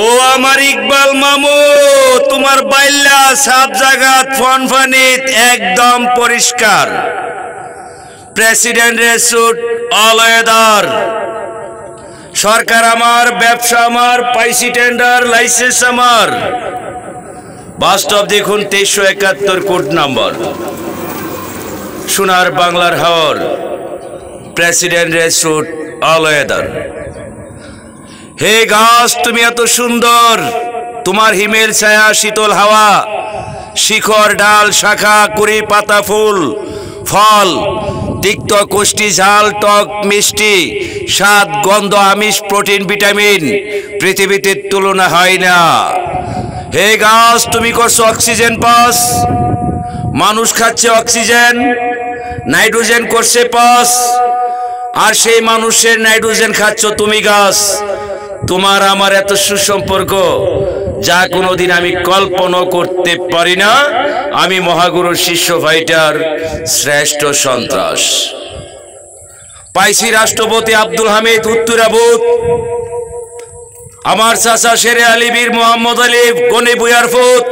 ও আমার ইকবাল মামু, তোমার বাইল্লা সব জায়গাত ফনফনিত একদম পরিষ্কার। প্রেসিডেন্টের স্যুট অল ওয়েদার। সরকার আমার, ব্যবসা আমার, পাইসি টেন্ডার, লাইসেন্স আমার। বাস্তব দেখুন 2371 কোড নাম্বার। সোনার বাংলার হাওর, প্রেসিডেন্টের স্যুট অল ওয়েদার। হে গাছ, তুমি এত সুন্দর, তোমার হিমেল ছায়া, শীতল হাওয়া, শিখর, ডাল, শাখা, কুড়ি, পাতা, ফুল, ফল, তিক্ত, কুষ্টি, ঝাল, টক, মিষ্টি, স্বাদ, গন্ধ, আমিষ, প্রোটিন, ভিটামিন, পৃথিবীতে তুলনা হয় না। হে গাছ, তুমি করছো অক্সিজেন পাস, মানুষ খাচ্ছে অক্সিজেন, নাইট্রোজেন করছে পাস, আর সেই মানুষের নাইট্রোজেন খাচ্ছ তুমি গাছ। তোমার আমার এত সুসম্পর্ক যা কোনোদিন আমি কল্পনা করতে পারি না। আমি মহাগুরুর শিষ্য, ফাইটার, শ্রেষ্ঠ সন্ত্রাস। পাইছি রাষ্ট্রপতি আব্দুল হামিদ উত্তরাবুত, আমার চাচা শেরে আলী বীর মোহাম্মদ আলী গনি বুয়ার ফুত,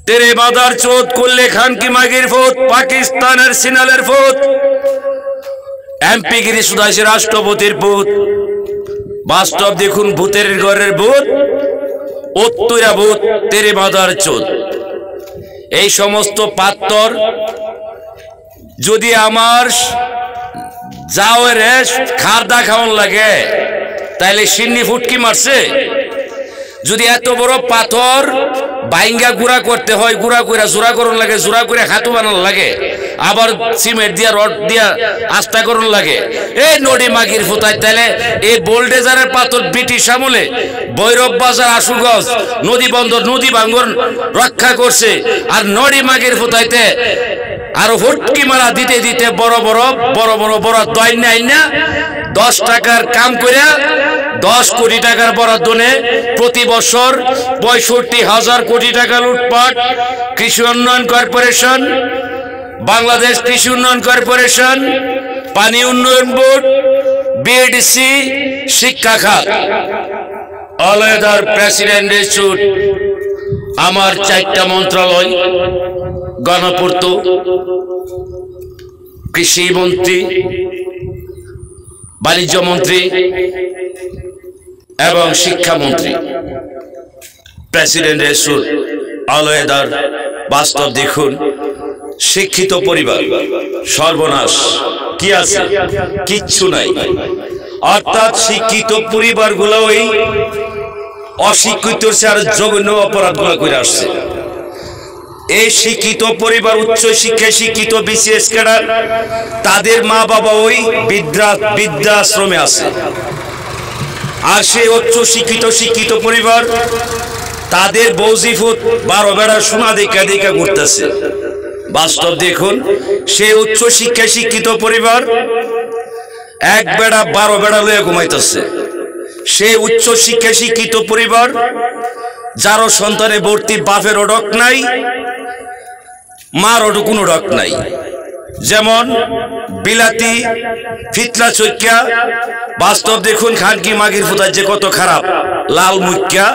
তেরে মাদার চোদ কুল্লে খান কি মাগির ফুত, পাকিস্তানের সিনালের ফুত, এমপি গিরি সুদাইসি রাষ্ট্রপতির পুত। বাস্তব দেখুন ভূতের ঘরের ভূত, উত্তরা ভূত, তেরে মাদার চোদ। এই সমস্ত পাত্তর যদি আমার যাও রেস খারদা খাওয়ান লাগে, তাইলে সিন্নি ফুটকি মারছে। যদি এত বড় পাথর বাইঙ্গা গুড়া করতে হয়, গুড়া করে জোড়া করুন লাগে, জোড়া করে হাতু বানান লাগে, আবার সিমেন্ট দিয়া রড দিয়া আস্তা করুন লাগে, এই নড়ি মাগির ফুতায়। তাইলে এই বোল্ডেজারের পাথর ব্রিটিশ আমলে ভৈরব বাজার, আশুগঞ্জ, নদী বন্দর, নদী ভাঙ্গন রক্ষা করছে। আর নড়ি মাগির ফুতাইতে আরো ফুটকি মারা দিতে দিতে বড় বড় বড় বড় বড় দয় নাই না 10 টাকার কাম করে 10 কোটি টাকার বরাদ্দ নেয় প্রতি বছর। 65,000 কোটি টাকা লুটপাট। কৃষি উন্নয়ন কর্পোরেশন, বাংলাদেশ কৃষি উন্নয়ন কর্পোরেশন, পানি উন্নয়ন বোর্ড, বিএডিসি, শিক্ষা খাত, অল ওয়েদার, প্রেসিডেন্টের স্যুট। আমার 4টা মন্ত্রণালয়, গণপূর্ত, কৃষি মন্ত্রী, বাণিজ্য মন্ত্রী এবং শিক্ষামন্ত্রী। প্রেসিডেন্টের স্যুট অল ওয়েদার। বাস্তব দেখুন শিক্ষিত পরিবার, সর্বনাশ কি আছে? কিচ্ছু নাই। অর্থাৎ শিক্ষিত পরিবারগুলো ওই অশিক্ষিত আর জঘন্য অপরাধগুলো করে আসছে। এই শিক্ষিত পরিবার, উচ্চ শিক্ষায় শিক্ষিত বিসিএস ক্যাডার, তাদের মা বাবা ওই বৃদ্ধাশ্রমে আছে। আর সেই উচ্চ শিক্ষিত পরিবার, তাদের বৌজিফুত 12 বেড়া সোনা দেখা দেখা ঘুরতেছে। বাস্তব দেখুন সেই উচ্চ শিক্ষায় শিক্ষিত পরিবার এক বেড়া 12 বেড়া লয়ে ঘুমাইতেছে। সেই উচ্চ শিক্ষায় শিক্ষিত পরিবার যারও সন্তানে ভর্তি, বাপের অডক নাই, মার কোনো ডক নাই। যেমন বিলাতি, ফিতলা চৈক্যা। বাস্তব দেখুন খানকি মাগির ফুতার যে কত খারাপ, লাল মুখ্যা,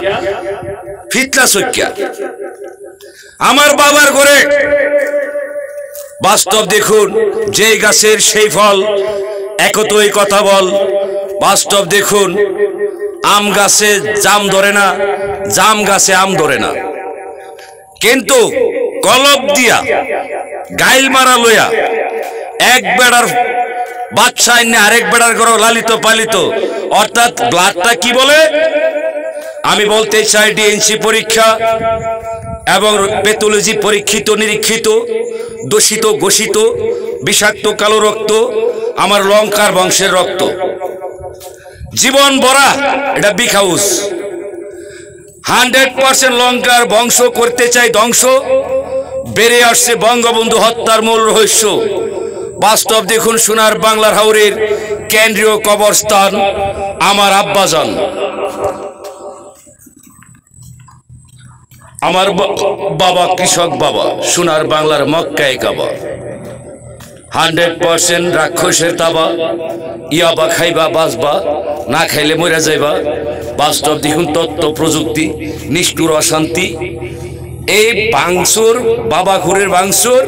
ফিতলা চৈক্যা আমার বাবার ঘরে। বাস্তব দেখুন যেই গাছের সেই ফল, একতই কথা বল। বাস্তব দেখুন আম গাছে জাম ধরে না, জাম গাছে আম ধরে না, কিন্তু কলব দিয়া গাইল মারা লইয়া এক বেড়ার বাচ্চা এনে আরেক বেড়ার ঘর লালিত পালিত। অর্থাৎ ব্লাডটা কি বলে আমি বলতে চাই, ডিএনসি পরীক্ষা এবং প্যাথোলজি পরীক্ষিত, নিরীক্ষিত, দূষিত, ঘোষিত, বিষাক্ত কালো রক্ত আমার লঙ্কার বংশের রক্ত। জীবন ভরা এটা বিগ হাউস। 100% লঙ্কার বংশ করতে চাই ধ্বংস। বেড়ে আসছে বঙ্গবন্ধু হত্যার মূল রহস্য। বাস্তব দেখুন সোনার বাংলার হাওরের কেন্দ্রীয় কবরস্থান আমার আব্বাজান, আমার বাবা কৃষক বাবা, সোনার বাংলার মক্কায় কাবা। 100% রাক্ষসের তাবা। ইয়াবা খাইবা বাঁচবা, না খাইলে মরে যাইবা। বাস্তব দেখুন তথ্য প্রযুক্তি, নিষ্ঠুর অশান্তি। এই বাংসুর, বাবাখুরের বাংসুর,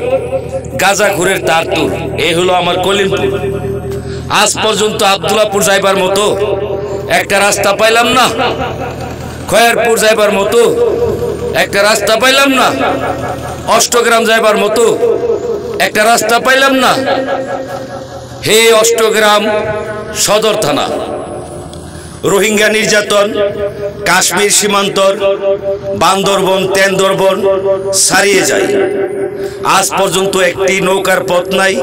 গাজাখুরের তারতুর, এই হলো আমার কলিমপুর। আজ পর্যন্ত আব্দুল্লাহপুর যাইবার মতো একটা রাস্তা পাইলাম না, খয়েরপুর যাইবার মতো একটা রাস্তা পাইলাম না, অষ্টগ্রাম যাইবার মতো একটা রাস্তা পাইলাম না। হে অষ্টগ্রাম সদর থানা, রোহিঙ্গা নির্যাতন, কাশ্মীর সীমান্তর, বান্দরবন তেন্দরবন ছাড়িয়ে যায়। আজ পর্যন্ত একটি নৌকার পথ নাই,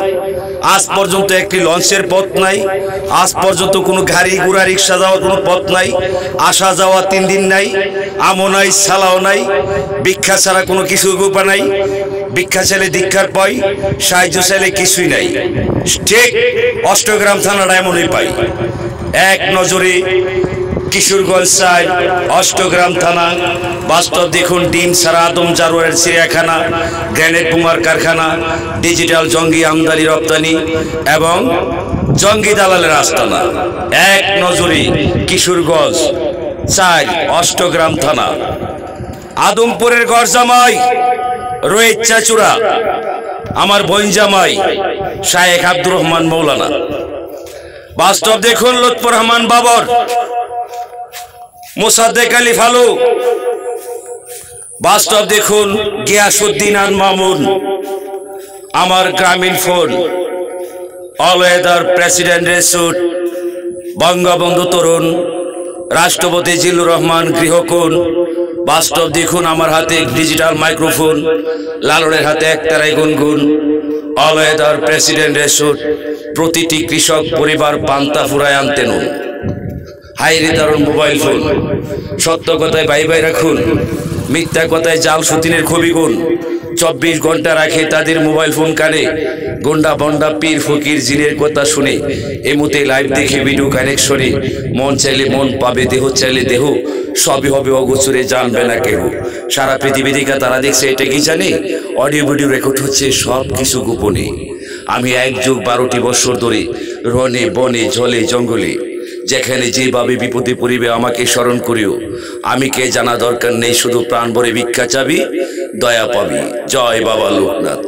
আজ পর্যন্ত একটি লঞ্চের পথ নাই, আজ পর্যন্ত কোনো গাড়ি ঘোড়া রিক্সা যাওয়ার কোনো পথ নাই, আসা যাওয়া 3 দিন নাই, আমও নাই সালাও নাই, ভিক্ষা ছাড়া কোনো কিছু উপায় নাই। ভিক্ষা চাইলে দীক্ষার পাই, সাহায্য চাইলে কিছুই নাই। ঠিক অষ্টগ্রাম থানাটা এমনই পাই। এক নজরে কিশোরগঞ্জ চাই, অষ্টগ্রাম থানা। বাস্তব দেখুন ডিম সারা আদম জারোয়ারের চিড়িয়াখানা, গ্রেনেড বোমার কারখানা, ডিজিটাল জঙ্গি আমদানি রপ্তানি এবং জঙ্গি দালালের আস্তানা। এক নজরে কিশোরগঞ্জ চাই, অষ্টগ্রাম থানা। আদমপুরের ঘর জামাই রোহিত চাচুরা, আমার বোন জামাই শায়েখ আব্দুর রহমান মৌলানা। বাস্তব দেখুন লুৎফর রহমান বাবর, মোসাদ্দেক আলী ফালু। বাস্তব দেখুন গিয়াসউদ্দিন আর মামুন, আমার গ্রামীণ ফোন, অলওয়েদার প্রেসিডেন্টের স্যুট, বঙ্গবন্ধু তরুণ, রাষ্ট্রপতি জিল্লুর রহমান গৃহকোণ। বাস্তব দেখুন আমার হাতে ডিজিটাল মাইক্রোফোন, লালনের হাতে একতারাই গুনগুন, অলওয়েদার প্রেসিডেন্টের স্যুট। প্রতিটি কৃষক পরিবার পান্তা ফুরায় আনতে নুন। হাইরে দারুণ মোবাইল ফোন, সত্য কথায় ভাই ভাই রাখুন, মিথ্যা কথায় জাল সুতিনের খুবই গুণ। 24 ঘন্টা রাখে তাদের মোবাইল ফোন কানে, গন্ডা বন্ডা পীর ফকির জিনের কথা শুনে। এমুতে লাইভ দেখে ভিডিও কানেকশনে, মন চাইলে মন পাবে, দেহ চাইলে দেহ, সবই হবে অগোচরে, জানবে না কেউ। সারা পৃথিবী থেকে তারা দেখছে, এটা কি জানে? অডিও ভিডিও রেকর্ড হচ্ছে সব কিছু গোপনে। আমি 1 যুগ 12টি বৎসর ধরে রনে বনে জলে জঙ্গলে, যেখানে যেভাবে বিপদে পড়িবে আমাকে স্মরণ করিও। আমি কে জানা দরকার নেই, শুধু প্রাণ ভরে ভিক্ষা চাবি, দয়া পাবি। জয় বাবা লোকনাথ।